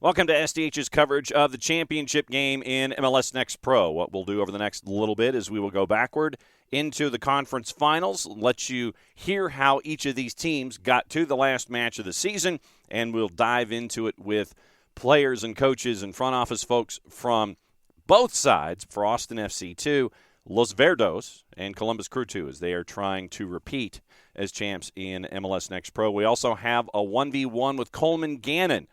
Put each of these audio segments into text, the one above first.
Welcome to SDH's coverage of the championship game in MLS Next Pro. What we'll do over the next little bit is we will go backward into the conference finals, let you hear how each of these teams got to the last match of the season, and we'll dive into it with players and coaches and front office folks from both sides for Austin FC 2, Los Verdos, and Columbus Crew 2 as they are trying to repeat as champs in MLS Next Pro. We also have a 1v1 with Coleman Gannon,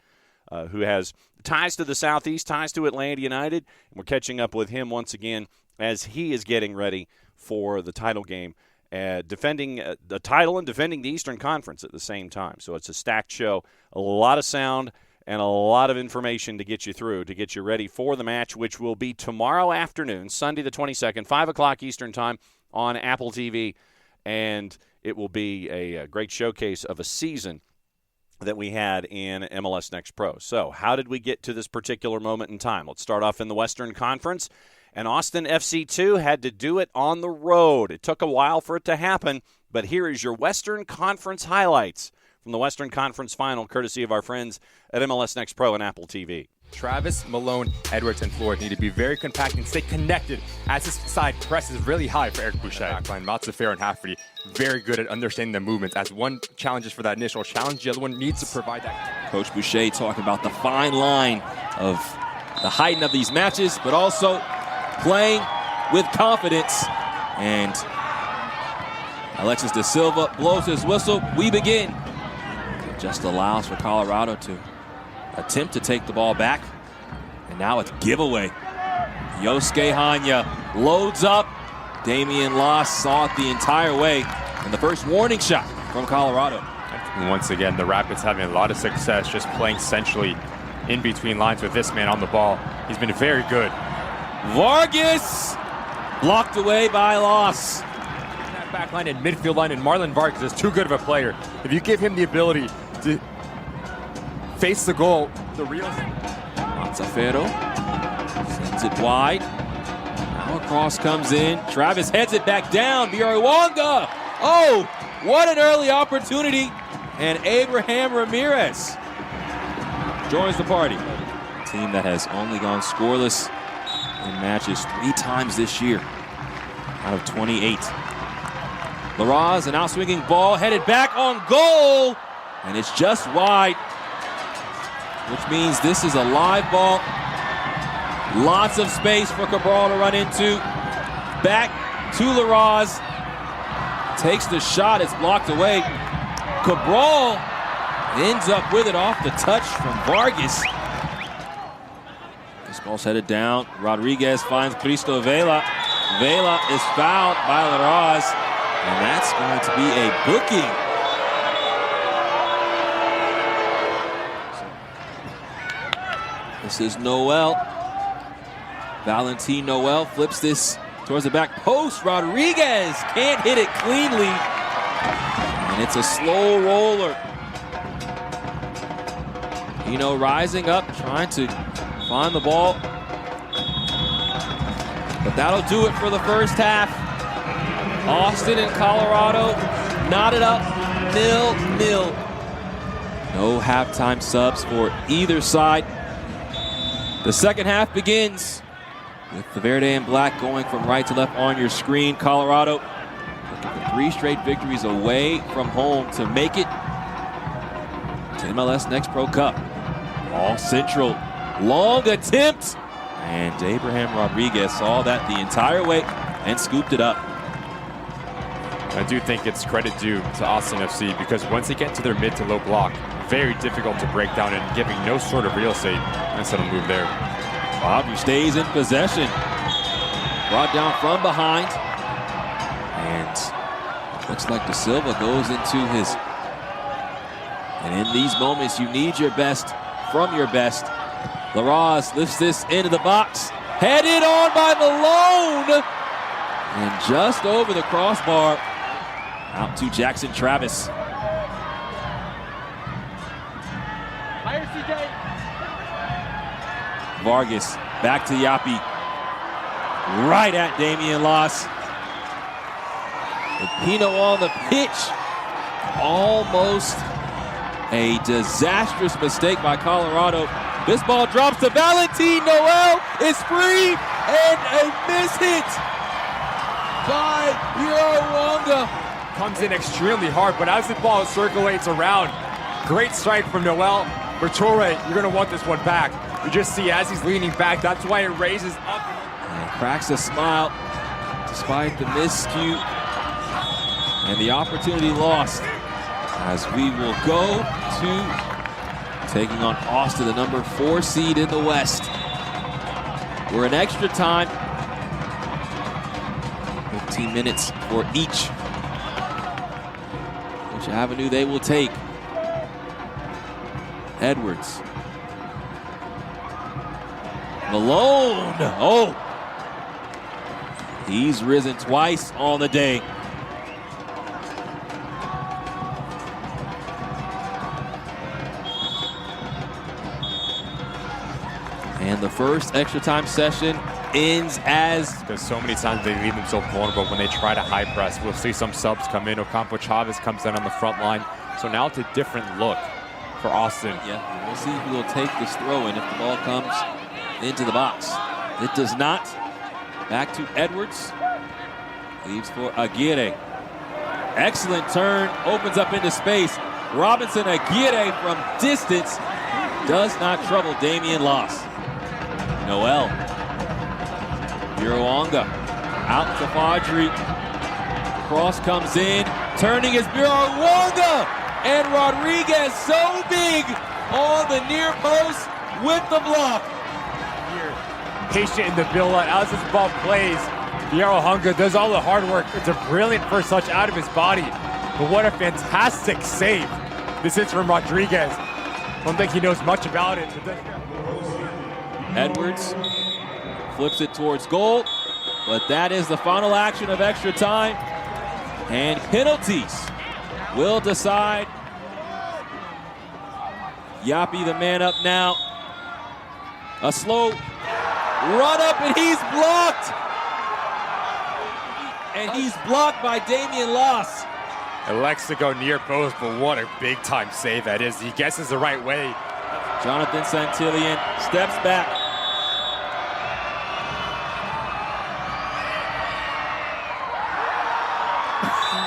who has ties to the Southeast, ties to Atlanta United. And we're catching up with him once again as he is getting ready for the title game, defending the title and defending the Eastern Conference at the same time. So it's a stacked show, a lot of sound and a lot of information to get you through, to get you ready for the match, which will be tomorrow afternoon, Sunday the 22nd, 5 o'clock Eastern Time on Apple TV. And it will be a great showcase of a season that we had in MLS Next Pro. So how did we get to this particular moment in time? Let's start off in the Western Conference. And Austin FC 2 had to do it on the road. It took a while for it to happen, but here is your Western Conference highlights from the Western Conference Final, courtesy of our friends at MLS Next Pro and Apple TV. Travis, Malone, Edwards, and Floyd need to be very compact and stay connected as this side presses really high for Eric Boucher. Backline, Matsufair and Hafferty very good at understanding the movements. As one challenges for that initial challenge, the other one needs to provide that. Coach Boucher talking about the fine line of the height of these matches, but also playing with confidence. And Alexis De Silva blows his whistle. We begin. It just allows for Colorado to attempt to take the ball back, and now it's giveaway. Yosuke Hanya loads up. Damian Las saw it the entire way, and the first warning shot from Colorado. And once again, the Rapids having a lot of success just playing centrally in between lines with this man on the ball. He's been very good. Vargas blocked away by Las. That back line and midfield line, and Marlon Vargas is too good of a player. If you give him the ability to face the goal, the real Matsufair sends it wide. Now a cross comes in. Travis heads it back down. Biariwanga. Oh, what an early opportunity. And Abraham Ramirez joins the party. A team that has only gone scoreless in matches 3 times this year out of 28. Laraz, an out-swinging ball, headed back on goal. And it's just wide, which means this is a live ball. Lots of space for Cabral to run into. Back to Laraz. Takes the shot. It's blocked away. Cabral ends up with it off the touch from Vargas. This ball's headed down. Rodriguez finds Cristo Vela. Vela is fouled by Laraz. And that's going to be a booking. This is Noel. Valentin Noel flips this towards the back post. Rodriguez can't hit it cleanly. And it's a slow roller. Rising up, trying to find the ball. But that'll do it for the first half. Austin and Colorado knotted up 0-0. No halftime subs for either side. The second half begins with the Verde and Black going from right to left on your screen. Colorado looking for 3 straight victories away from home to make it to MLS Next Pro Cup. All Central, long attempt, and Abraham Rodriguez saw that the entire way and scooped it up. I do think it's credit due to Austin FC because once they get to their mid to low block, very difficult to break down and giving no sort of real estate. Nice little move there. Bobby stays in possession. Brought down from behind. And looks like De Silva goes into his. And in these moments, you need your best from your best. Laraz lifts this into the box. Headed on by Malone. And just over the crossbar. Out to Jackson Travis. Vargas back to Yapi. Right at Damian Las. Pino on the pitch. Almost a disastrous mistake by Colorado. This ball drops to Valentin. Noel is free, and a miss hit by Biro Wonga. Comes in extremely hard, but as the ball circulates around, great strike from Noel. Bertore, you're going to want this one back. You just see as he's leaning back, that's why it raises up. And cracks a smile despite the miscue and the opportunity lost, as we will go to taking on Austin, the number 4 seed in the West. We're in extra time. 15 minutes for each. Which avenue they will take. Edwards. Malone. Oh. He's risen twice on the day. And the first extra time session ends as... Because so many times they leave themselves vulnerable when they try to high press. We'll see some subs come in. Ocampo Chavez comes in on the front line. So now it's a different look for Austin. Yeah, we'll see who will take this throw in if the ball comes into the box. It does not. Back to Edwards. Leaves for Aguirre. Excellent turn. Opens up into space. Robinson Aguirre from distance does not trouble Damian Las. Noel. Biruanga out to Fadri. Cross comes in. Turning is Biruanga. And Rodriguez so big on the near post with the block. Patient in the build-up as this ball plays. Biruanga does all the hard work. It's a brilliant first touch out of his body. But what a fantastic save. This is from Rodriguez. Don't think he knows much about it. Edwards flips it towards goal. But that is the final action of extra time. And penalties will decide. Yapi, the man up now. A slow run up, and he's blocked. And he's blocked by Damian Las. Elects to go near post, but what a big time save that is. He guesses the right way. Jonathan Santillan steps back.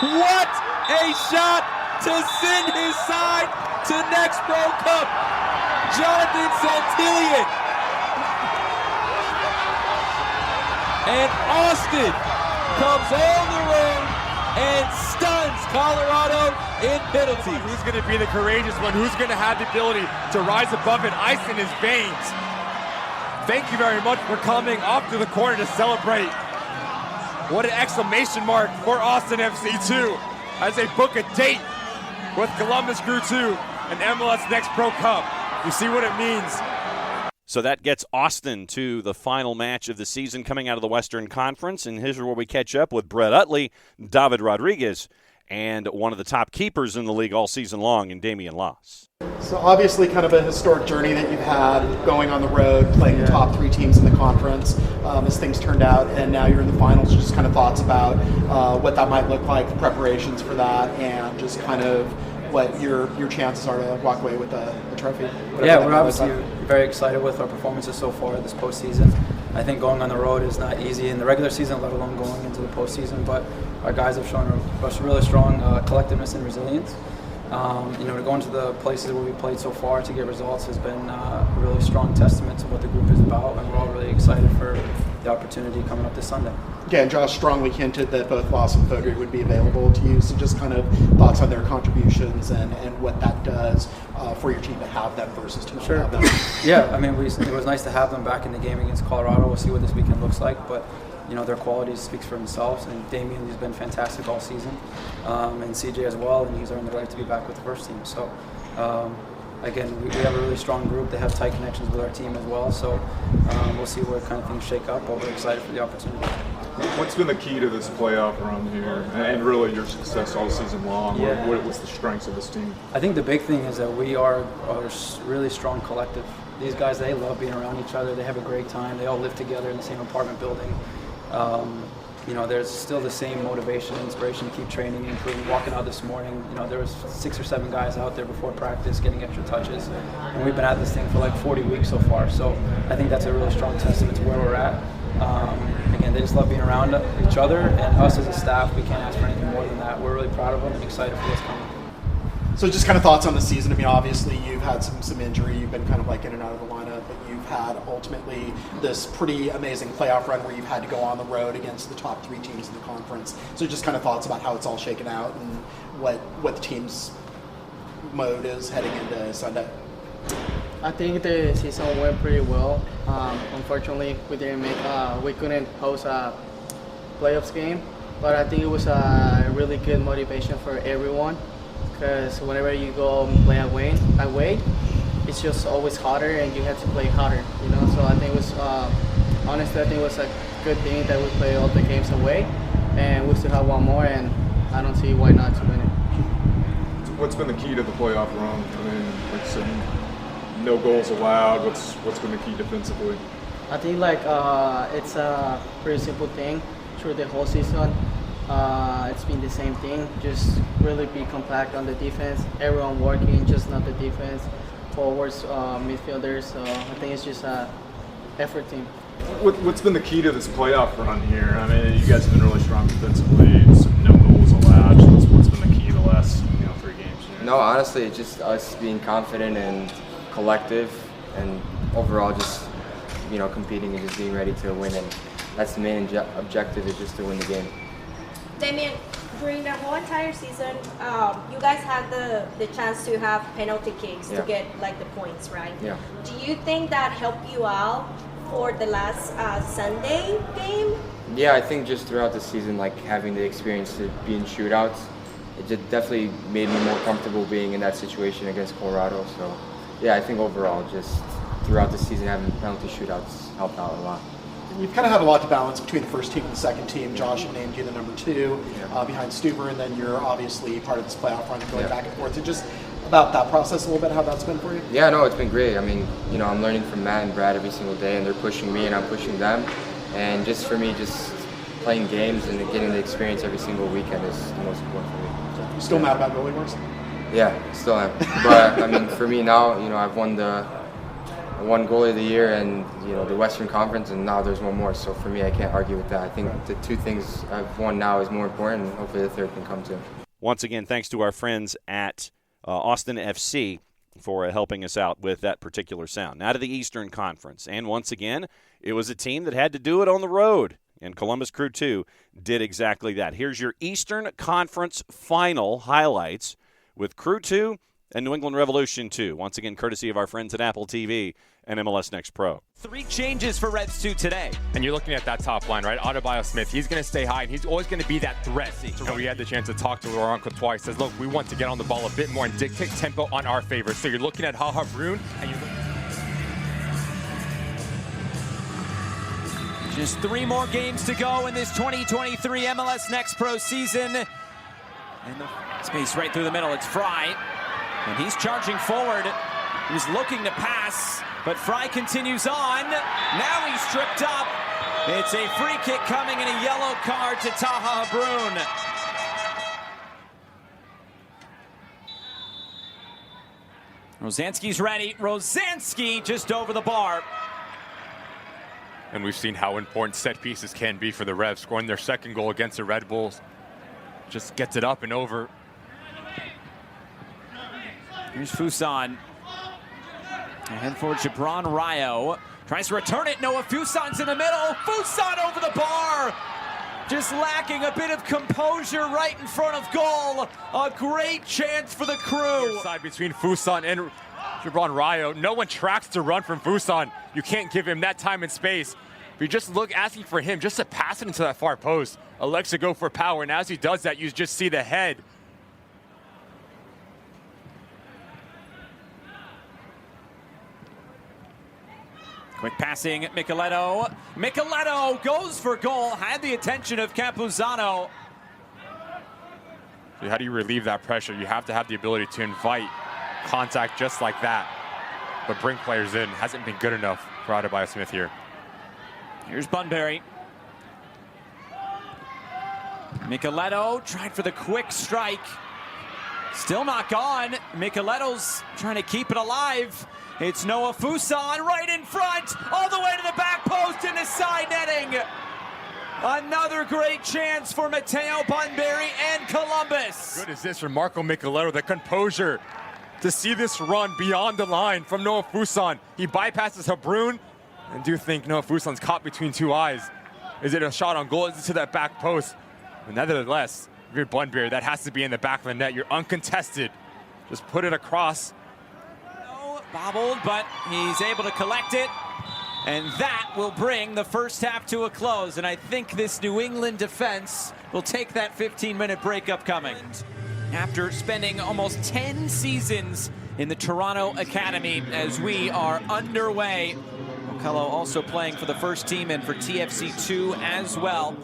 What a shot to send his side to Next Pro Cup. Jonathan Santillan. And Austin comes on the road and stuns Colorado in penalties. Who's going to be the courageous one? Who's going to have the ability to rise above it? Ice in his veins. Thank you very much for coming off to the corner to celebrate. What an exclamation mark for Austin FC2 as they book a date with Columbus Crew 2 and MLS Next Pro Cup. You see what it means. So that gets Austin to the final match of the season coming out of the Western Conference. And here's where we catch up with Brett Uttley, David Rodriguez, and one of the top keepers in the league all season long in Damian Las. So obviously kind of a historic journey that you've had going on the road, playing the top 3 teams in the conference as things turned out, and now you're in the finals. Just kind of thoughts about what that might look like, preparations for that, and just kind of what your chances are to walk away with the trophy. Yeah, we're obviously very excited with our performances so far this postseason. I think going on the road is not easy in the regular season, let alone going into the postseason, but our guys have shown us really strong collectiveness and resilience. To go into the places where we played so far to get results has been a really strong testament to what the group is about, and we're all really excited for the opportunity coming up this Sunday. Yeah, and Josh strongly hinted that both Las and Fodry would be available to you, so just kind of thoughts on their contributions and what that does for your team to have them versus to not have them. Yeah, I mean, it was nice to have them back in the game against Colorado. We'll see what this weekend looks like, but their quality speaks for themselves, and Damian has been fantastic all season, and CJ as well, and he's earned the right to be back with the first team. So, again, we have a really strong group. They have tight connections with our team as well, so we'll see what kind of things shake up, but we're excited for the opportunity. What's been the key to this playoff run here, and really your success all season long? Yeah. What's the strengths of this team? I think the big thing is that we are a really strong collective. These guys, they love being around each other. They have a great time. They all live together in the same apartment building. you know, there's still the same motivation and inspiration to keep training and improving. Walking out this morning, you know, there was 6 or 7 guys out there before practice getting extra touches, and we've been at this thing for like 40 weeks so far. So I think that's a really strong testament to where we're at. Again, they just love being around each other, and us as a staff, we can't ask for anything more than that. We're really proud of them and excited for what's coming. So just kind of thoughts on the season. I mean, obviously you've had some injury. You've been kind of like in and out of the lineup, but you've had ultimately this pretty amazing playoff run where you've had to go on the road against the top 3 teams in the conference. So just kind of thoughts about how it's all shaken out and what the team's mode is heading into Sunday. I think the season went pretty well. Unfortunately, we couldn't host a playoffs game, but I think it was a really good motivation for everyone. Because whenever you go and play away, it's just always harder, and you have to play harder, you know. So I think it was, honestly, I think it was a good thing that we play all the games away, and we still have one more, and I don't see why not to win it. What's been the key to the playoff run? I mean, like I said, no goals allowed. What's been the key defensively? I think it's a pretty simple thing through the whole season. It's been the same thing, just really be compact on the defense, everyone working, just not the defense, forwards, midfielders, so I think it's just an effort team. What's been the key to this playoff run here? I mean, you guys have been really strong defensively, no goals allowed. What's been the key the last 3 games here? No, honestly, it's just us being confident and collective, and overall just competing and just being ready to win, and that's the main objective, is just to win the game. Damian, during the whole entire season, you guys had the chance to have penalty kicks to get the points, right? Yeah. Do you think that helped you out for the last Sunday game? Yeah, I think just throughout the season, having the experience to be in shootouts, it just definitely made me more comfortable being in that situation against Colorado. So, yeah, I think overall, just throughout the season, having penalty shootouts helped out a lot. You've kind of had a lot to balance between the first team and the second team. Josh had named you the number 2 behind Stuber, and then you're obviously part of this playoff run going back and forth. So just about that process a little bit, how that's been for you? Yeah, no, it's been great. I mean, I'm learning from Matt and Brad every single day, and they're pushing me and I'm pushing them. And just for me, just playing games and getting the experience every single weekend is the most important for me. You still mad about goalie works? Yeah, still am. But I mean, for me now, I've won goalie of the year and the Western Conference, and now there's one more. So for me, I can't argue with that. I think the 2 things I've won now is more important, and hopefully the 3rd can come too. Once again, thanks to our friends at Austin FC for helping us out with that particular sound. Now to the Eastern Conference, and once again, it was a team that had to do it on the road, and Columbus Crew 2 did exactly that. Here's your Eastern Conference final highlights with Crew 2 and New England Revolution 2. Once again, courtesy of our friends at Apple TV and MLS Next Pro. 3 changes for Reds 2 today. And you're looking at that top line, right? Adebayo Smith, he's going to stay high, and he's always going to be that threat. And we had the chance to talk to Laurent Courtois. He says, look, we want to get on the ball a bit more and dictate tempo on our favor. So you're looking at Haha Brune, and you're Just 3 more games to go in this 2023 MLS Next Pro season. And the space right through the middle. It's Fry. And he's charging forward. He's looking to pass, but Fry continues on. Now he's tripped up. It's a free kick coming and a yellow card to Taha Brune. Rosansky's ready. Rosansky just over the bar. And we've seen how important set pieces can be for the Revs. Scoring their 2nd goal against the Red Bulls just gets it up and over. Here's Fuson. Ahead for Gibran Rayo. Tries to return it. Noah Fuson's in the middle. Fuson over the bar. Just lacking a bit of composure right in front of goal. A great chance for the Crew. Side between Fuson and Gibran Rayo. No one tracks to run from Fuson. You can't give him that time and space. If you just look, asking for him just to pass it into that far post. Elects to go for power, and as he does that, you just see the head. Quick passing, Micheletto. Micheletto goes for goal. Had the attention of Campuzano. How do you relieve that pressure? You have to have the ability to invite contact just like that. But bring players in. Hasn't been good enough for Adebayo Smith here. Here's Bunbury. Micheleto tried for the quick strike. Still not gone. Micheleto's trying to keep it alive. It's Noah Fuson right in front, all the way to the back post into side netting. Another great chance for Matteo Bunbury and Columbus. Good assist from Marco Micheleto, the composure to see this run beyond the line from Noah Fuson. He bypasses Habrun, and do you think Noah Fuson's caught between two eyes? Is it a shot on goal? Is it to that back post? But nevertheless, if you're Bunbury, that has to be in the back of the net. You're uncontested. Just put it across. Bobbled, but he's able to collect it. And that will bring the first half to a close. And I think this New England defense will take that 15-minute break upcoming. After spending almost 10 seasons in the Toronto Academy, as we are underway. Okello also playing for the first team and for TFC2 as well.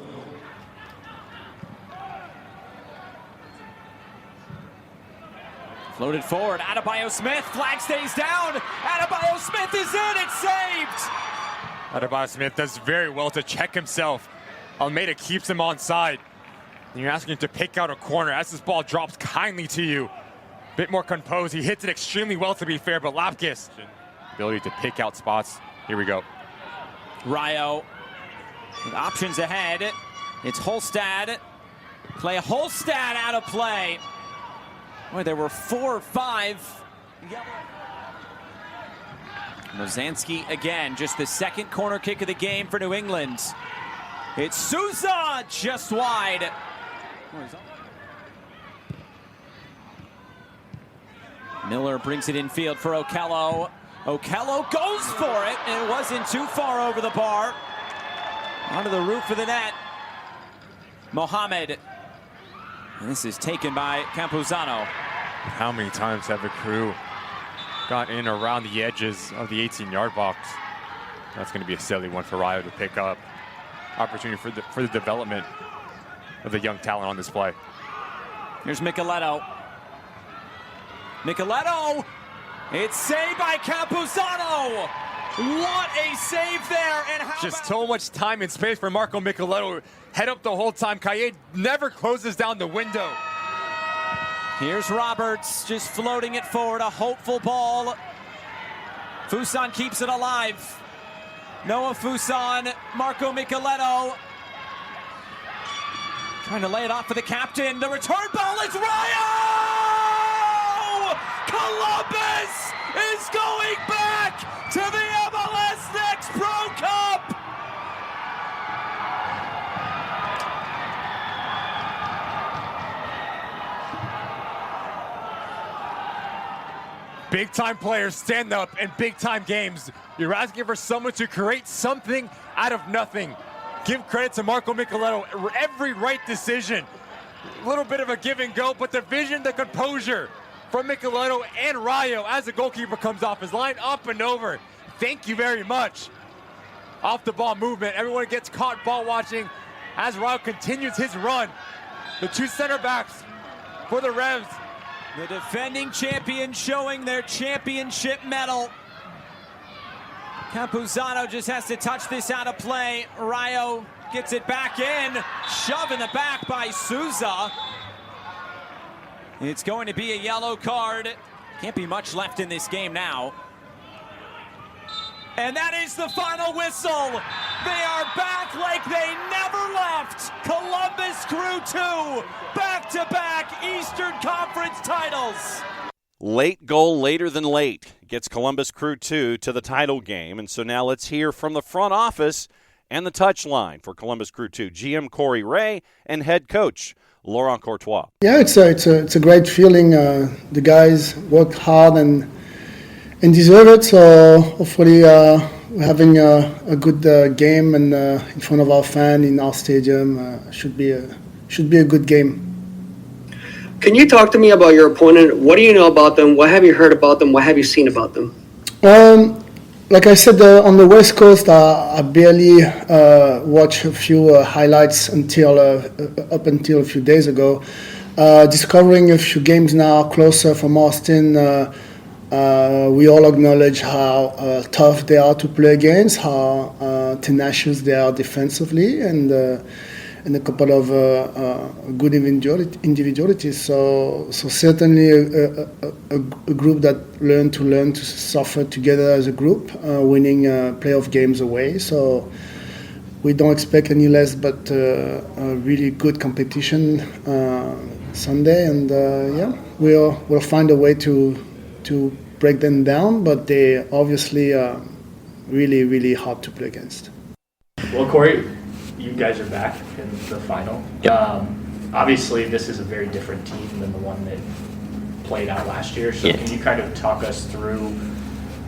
Floated forward, Adebayo Smith, flag stays down. Adebayo Smith is in, it's saved. Adebayo Smith does very well to check himself. Almeida keeps him on side. And you're asking him to pick out a corner as this ball drops kindly to you. Bit more composed. He hits it extremely well, to be fair, but Lapkus, ability to pick out spots. Here we go. Rayo with options ahead. It's Holstad. Clay Holstad out of play. Boy, there were 4 or 5. Mozanski again, just the second corner kick of the game for New England. It's Souza just wide. Miller brings it infield for Okello. Okello goes for it, and it wasn't too far over the bar. Onto the roof of the net. Mohamed. And this is taken by Campuzano. How many times have the crew got in around the edges of the 18-yard box? That's going to be a silly one for Rayo to pick up. Opportunity for the development of the young talent on this play. Here's Micheleto. Micheleto! It's saved by Campuzano! What a save there! And how just so much time and space for Marco Micheleto. Head up the whole time. Kaye never closes down the window. Here's Roberts just floating it forward, a hopeful ball. Fuson keeps it alive. Noah Fuson, Marco Micheleto. Trying to lay it off for the captain. The return ball is Rayo! Columbus is going back to the MLS Next Pro Cup! Big-time players stand up in big-time games. You're asking for someone to create something out of nothing. Give credit to Marco Micheleto. Every right decision. A little bit of a give and go, but the vision, the composure from Micheleto and Rayo as the goalkeeper comes off his line, up and over. Thank you very much. Off the ball movement. Everyone gets caught ball watching as Rayo continues his run. The two center backs for the Revs. The defending champions showing their championship medal. Campuzano just has to touch this out of play. Rayo gets it back in. Shove in the back by Souza. It's going to be a yellow card. Can't be much left in this game now. And that is the final whistle. They are back like they never left. Columbus Crew 2, back-to-back Eastern Conference titles. Late goal later than late gets Columbus Crew 2 to the title game. And so now let's hear from the front office and the touchline for Columbus Crew 2. GM Corey Wray and head coach Laurent Courtois. Yeah, it's a great feeling. The guys worked hard and deserve it. So hopefully we're having a good game and in front of our fan in our stadium. Should be a good game. Can you talk to me about your opponent? What do you know about them? What have you heard about them? What have you seen about them? Like I said, on the West Coast, I barely watched a few highlights up until a few days ago. Discovering a few games now closer from Austin, we all acknowledge how tough they are to play against, how tenacious they are defensively, and and a couple of good individualities. So certainly a group that learn to suffer together as a group, winning playoff games away. So we don't expect any less, but a really good competition Sunday, and we'll find a way to break them down. But they obviously are really, really hard to play against. Well, Corey, you guys are back in the final. Yep. Obviously, this is a very different team than the one that played out last year. So can you kind of talk us through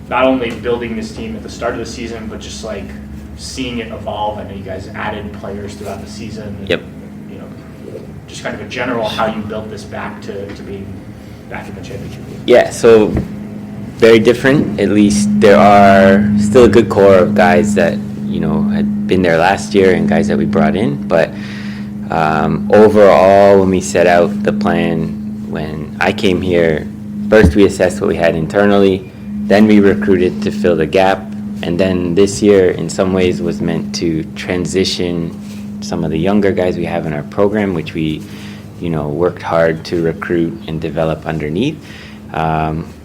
not only building this team at the start of the season, but just like seeing it evolve? I know you guys added players throughout the season. And, Yep. you know, just kind of a general how you built this back to being back in the championship game. Yeah, so very different. At least there are still a good core of guys that, you know, had been there last year and guys that we brought in. But overall, when we set out the plan, when I came here, first we assessed what we had internally, then we recruited to fill the gap, and then this year in some ways was meant to transition some of the younger guys we have in our program, which we, you know, worked hard to recruit and develop underneath,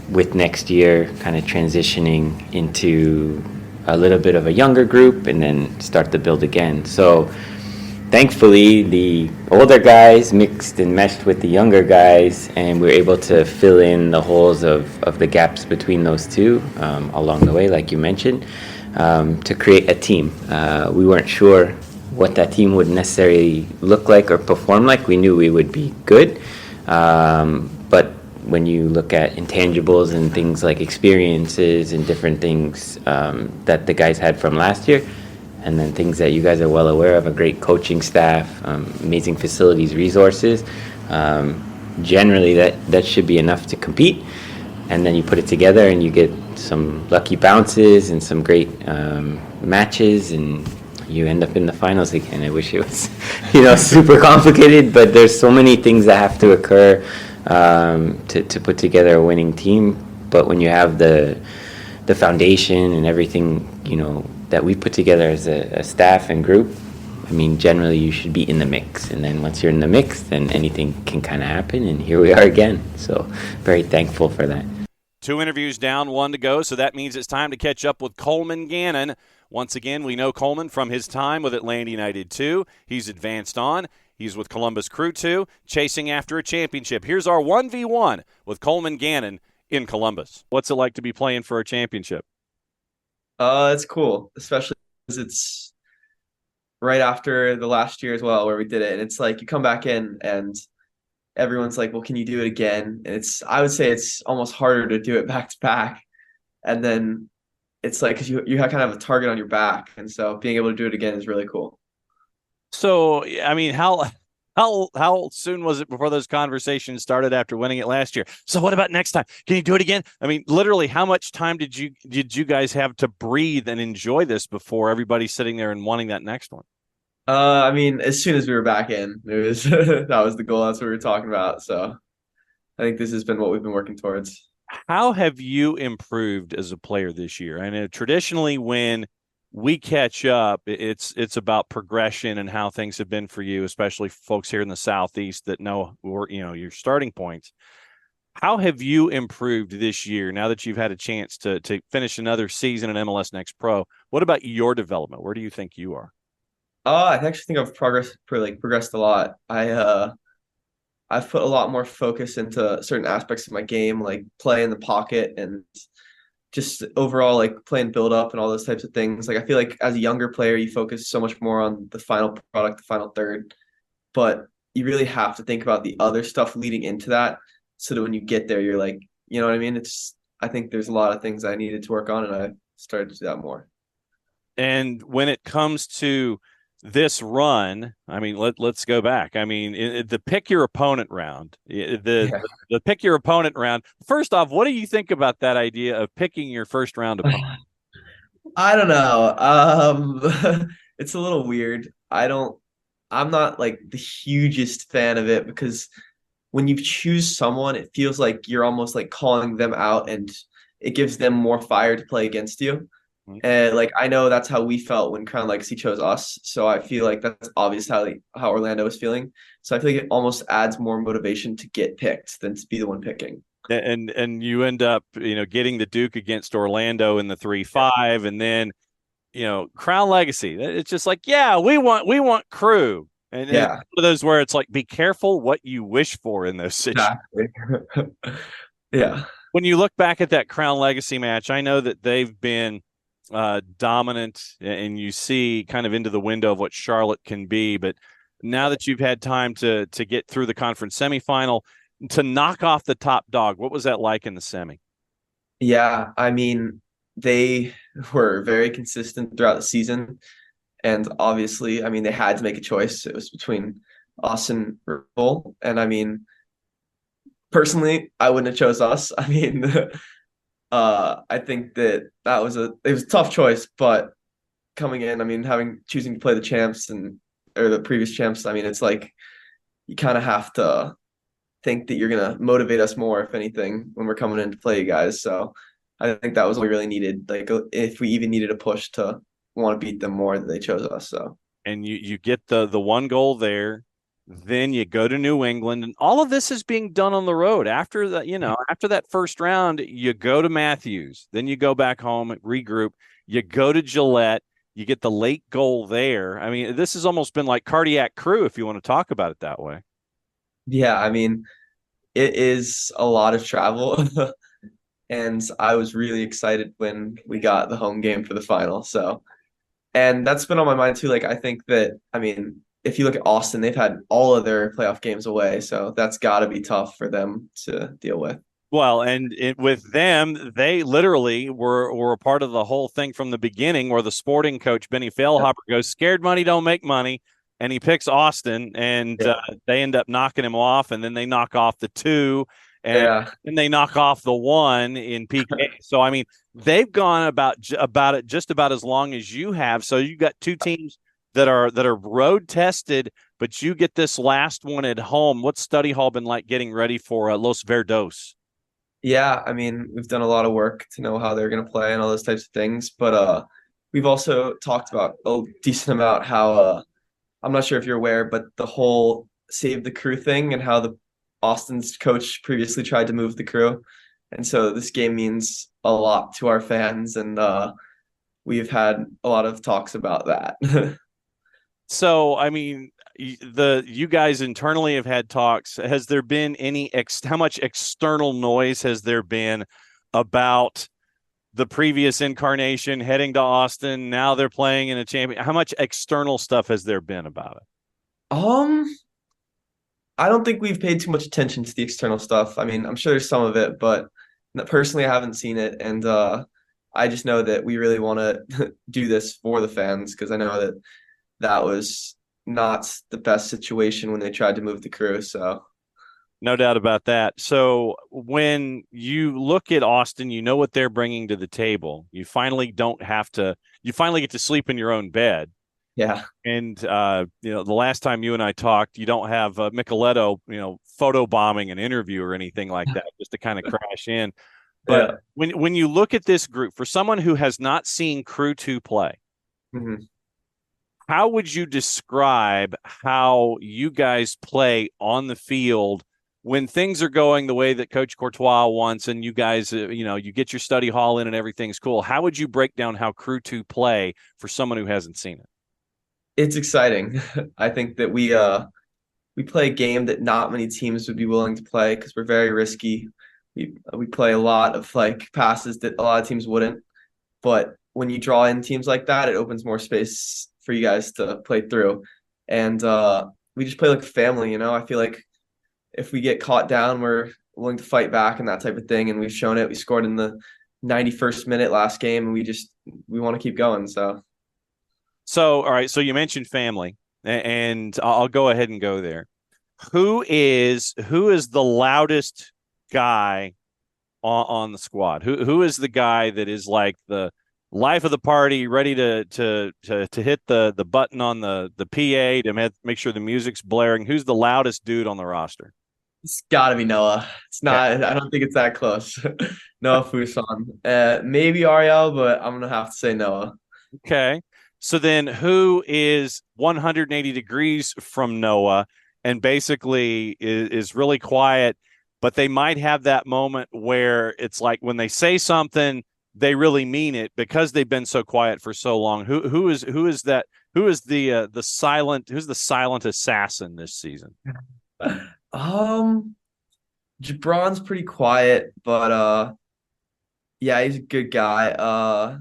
with next year kind of transitioning into a little bit of a younger group and then start to build again. So thankfully the older guys mixed and meshed with the younger guys, and we were able to fill in the holes of the gaps between those two along the way, like you mentioned, to create a team. We weren't sure what that team would necessarily look like or perform like. We knew we would be good, but when you look at intangibles and things like experiences and different things that the guys had from last year, and then things that you guys are well aware of, a great coaching staff, amazing facilities, resources, generally that should be enough to compete. And then you put it together and you get some lucky bounces and some great matches, and you end up in the finals again. I wish it was, you know, super complicated, but there's so many things that have to occur to put together a winning team. But when you have the foundation and everything, you know, that we put together as a staff and group, I mean, generally you should be in the mix. And then once you're in the mix, then anything can kind of happen, and here we are again. So very thankful for that. 2 interviews down, 1 to go, so that means it's time to catch up with Coleman Gannon. Once again, we know Coleman from his time with Atlanta United 2. He's advanced on. He's with Columbus Crew 2, chasing after a championship. Here's our 1v1 with Coleman Gannon in Columbus. What's it like to be playing for a championship? It's cool, especially because it's right after the last year as well where we did it. And it's like you come back in and everyone's like, well, can you do it again? And I would say it's almost harder to do it back to back. And then it's like, because you kind of have a target on your back. And so being able to do it again is really cool. So, I mean, how soon was it before those conversations started after winning it last year? So what about next time? Can you do it again? I mean, literally, how much time did you guys have to breathe and enjoy this before everybody's sitting there and wanting that next one? I mean, as soon as we were back in, it was that was the goal. That's what we were talking about. So I think this has been what we've been working towards. How have you improved as a player this year? I know traditionally when we catch up, it's about progression and how things have been for you, especially folks here in the Southeast that know, your starting points. How have you improved this year now that you've had a chance to finish another season in MLS Next Pro? What about your development? Where do you think you are? I actually think I've progressed a lot. I've put a lot more focus into certain aspects of my game, like play in the pocket and just overall like playing build up and all those types of things. Like I feel like as a younger player, you focus so much more on the final product, the final third, but you really have to think about the other stuff leading into that so that when you get there, you're like, you know what I mean? I think there's a lot of things I needed to work on, and I started to do that more. And when it comes to this run, I mean, let's go back. I mean, the pick your opponent round, the pick your opponent round. First off, what do you think about that idea of picking your first round opponent? I don't know. It's a little weird. I'm not like the hugest fan of it, because when you choose someone, it feels like you're almost like calling them out, and it gives them more fire to play against you. And like I know that's how we felt when Crown Legacy chose us. So I feel like that's obvious how Orlando is feeling. So I feel like it almost adds more motivation to get picked than to be the one picking. And you end up, getting the Duke against Orlando in the 3-5, and then, Crown Legacy. It's just like, yeah, we want Crew. And it's one of those where it's like, be careful what you wish for in those situations. Exactly. Yeah. When you look back at that Crown Legacy match, I know that they've been dominant, and you see kind of into the window of what Charlotte can be. But now that you've had time to get through the conference semifinal, to knock off the top dog, what was that like in the semi? Yeah, I mean, they were very consistent throughout the season. And obviously, I mean, they had to make a choice. It was between us and Red Bull. And I mean, personally, I wouldn't have chose us. I mean, I think that it was a tough choice, but coming in, I mean, choosing to play the champs or the previous champs, I mean, it's like you kind of have to think that you're going to motivate us more, if anything, when we're coming in to play you guys. So I think that was what we really needed. Like if we even needed a push to want to beat them more, they chose us. So, and you get the one goal there, then you go to New England, and all of this is being done on the road. After that, after that first round, you go to Matthews, then you go back home, regroup, you go to Gillette, you get the late goal there. I mean, this has almost been like cardiac Crew, if you want to talk about it that way. Yeah, I mean, it is a lot of travel. And I was really excited when we got the home game for the final. So, and that's been on my mind too. Like, I think that, I mean, if you look at Austin, they've had all of their playoff games away. So that's got to be tough for them to deal with. Well, and with them, they literally were a part of the whole thing from the beginning, where the sporting coach, Benny Feilhaber, goes, scared money don't make money. And he picks Austin, and they end up knocking him off, and then they knock off the 2, and they knock off the 1 in PK. So, I mean, they've gone about it just about as long as you have. So you got 2 teams that are road tested, but you get this last one at home. What's study hall been like getting ready for Los Verdos? Yeah, I mean, we've done a lot of work to know how they're going to play and all those types of things. But we've also talked about a decent amount how I'm not sure if you're aware, but the whole Save the Crew thing, and how the Austin's coach previously tried to move the Crew. And so this game means a lot to our fans, and we've had a lot of talks about that. So, I mean, you guys internally have had talks. Has there been how much external noise has there been about the previous incarnation heading to Austin? Now they're playing in a champion. How much external stuff has there been about it? I don't think we've paid too much attention to the external stuff. I mean, I'm sure there's some of it, but personally, I haven't seen it. And I just know that we really want to do this for the fans, because I know that was not the best situation when they tried to move the Crew. So, no doubt about that. So when you look at Austin, you know what they're bringing to the table. You finally get to sleep in your own bed. Yeah. And, the last time you and I talked, you don't have Micheletto, photo bombing an interview or anything like that, just to kind of crash in. But when you look at this group, for someone who has not seen Crew 2 play, how would you describe how you guys play on the field when things are going the way that Coach Courtois wants, and you guys, you get your study hall in and everything's cool? How would you break down how Crew 2 play for someone who hasn't seen it? It's exciting. I think that we play a game that not many teams would be willing to play, because we're very risky. We play a lot of like passes that a lot of teams wouldn't. But when you draw in teams like that, it opens more space for you guys to play through. And we just play like a family, I feel like if we get caught down, we're willing to fight back and that type of thing. And we've shown it. We scored in the 91st minute last game, and we want to keep going. So, all right. So you mentioned family, and I'll go ahead and go there. Who is the loudest guy on the squad? Who is the guy that is like the life of the party, ready to hit the button on the PA to make sure the music's blaring? Who's the loudest dude on the roster? It's got to be Noah. It's not. I don't think it's that close. Noah Fuson. Maybe Ariel, but I'm gonna have to say Noah. Okay. So then who is 180 degrees from Noah and basically is really quiet, but they might have that moment where it's like when they say something, they really mean it because they've been so quiet for so long. Who is that? Who is the silent assassin this season? Jabron's pretty quiet, but yeah, he's a good guy.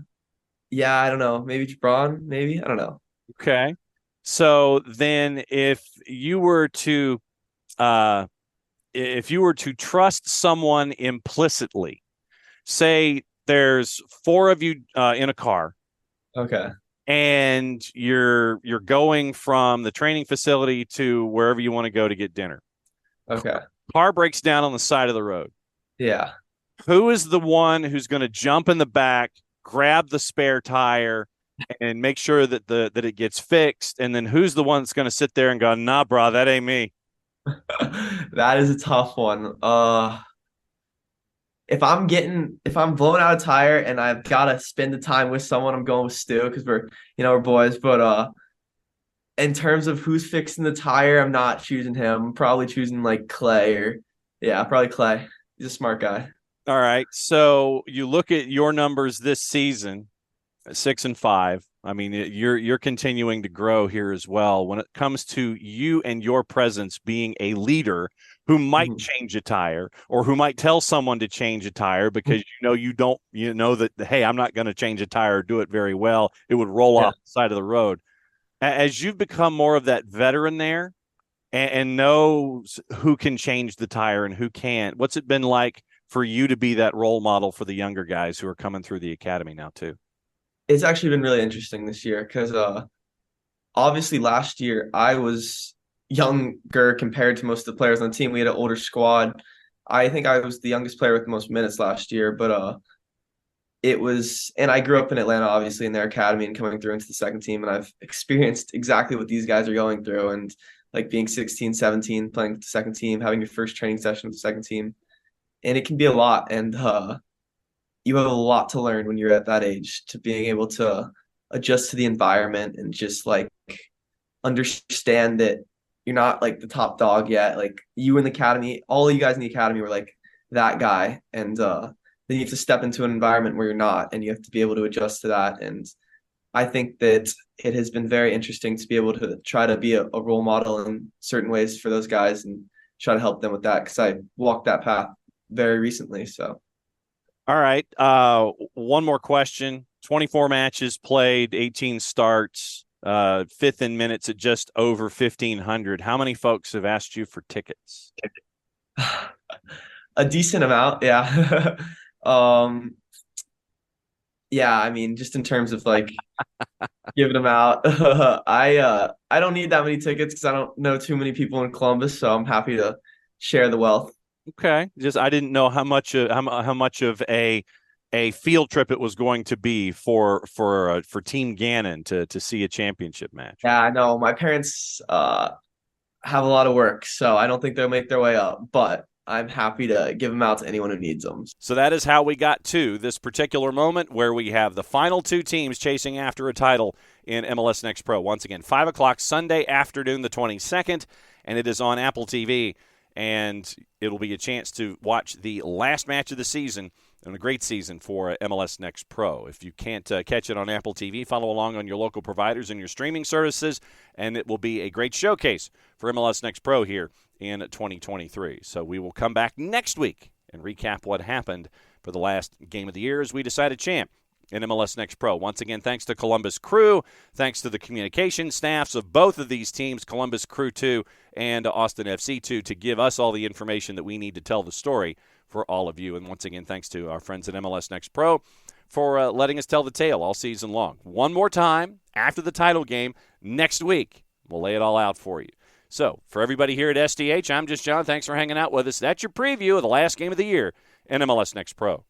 Yeah, I don't know. Maybe Jabron, maybe. I don't know. Okay. So then if you were to trust someone implicitly, say there's four of you in a car. Okay. And you're going from the training facility to wherever you want to go to get dinner. Okay. Car breaks down on the side of the road. Yeah. Who is the one who's going to jump in the back, grab the spare tire, and make sure that that it gets fixed? And then who's the one that's going to sit there and go, "Nah, bro, that ain't me." That is a tough one. If I'm blowing out a tire and I've got to spend the time with someone, I'm going with Stu because we're boys. But in terms of who's fixing the tire, I'm not choosing him. I'm probably choosing like Clay probably Clay. He's a smart guy. All right. So you look at your numbers this season, 6 and 5. I mean, you're continuing to grow here as well. When it comes to you and your presence being a leader who might change a tire or who might tell someone to change a tire because you know that, hey, I'm not going to change a tire or do it very well. It would roll off the side of the road. As you've become more of that veteran there and knows who can change the tire and who can't, what's it been like for you to be that role model for the younger guys who are coming through the academy now too? It's actually been really interesting this year because obviously last year I was younger compared to most of the players on the team. We had an older squad. I think I was the youngest player with the most minutes last year, but and I grew up in Atlanta, obviously, in their academy and coming through into the second team, and I've experienced exactly what these guys are going through, and like being 16, 17, playing with the second team, having your first training session with the second team, and it can be a lot, and you have a lot to learn when you're at that age to being able to adjust to the environment and just like understand that you're not like the top dog yet. Like you in the academy, all of you guys in the academy were like that guy. And then you have to step into an environment where you're not, and you have to be able to adjust to that. And I think that it has been very interesting to be able to try to be a role model in certain ways for those guys and try to help them with that because I walked that path very recently. So. All right. One more question. 24 matches played, 18 starts, fifth in minutes at just over 1,500. How many folks have asked you for tickets? A decent amount, yeah. Yeah, I mean, just in terms of like giving them out, I don't need that many tickets because I don't know too many people in Columbus, so I'm happy to share the wealth. Okay, just I didn't know how much of a field trip it was going to be for Team Gannon to see a championship match. Yeah, I know. My parents have a lot of work, so I don't think they'll make their way up, but I'm happy to give them out to anyone who needs them. So that is how we got to this particular moment where we have the final two teams chasing after a title in MLS Next Pro. Once again, 5 o'clock Sunday afternoon, the 22nd, and it is on Apple TV. And it'll be a chance to watch the last match of the season and a great season for MLS Next Pro. If you can't catch it on Apple TV, follow along on your local providers and your streaming services, and it will be a great showcase for MLS Next Pro here in 2023. So we will come back next week and recap what happened for the last game of the year as we decide a champ in MLS Next Pro. Once again, thanks to Columbus Crew, thanks to the communication staffs of both of these teams, Columbus Crew 2 and Austin FC 2, to give us all the information that we need to tell the story for all of you. And once again, thanks to our friends at MLS Next Pro for letting us tell the tale all season long. One more time, after the title game, next week, we'll lay it all out for you. So, for everybody here at SDH, I'm just John. Thanks for hanging out with us. That's your preview of the last game of the year in MLS Next Pro.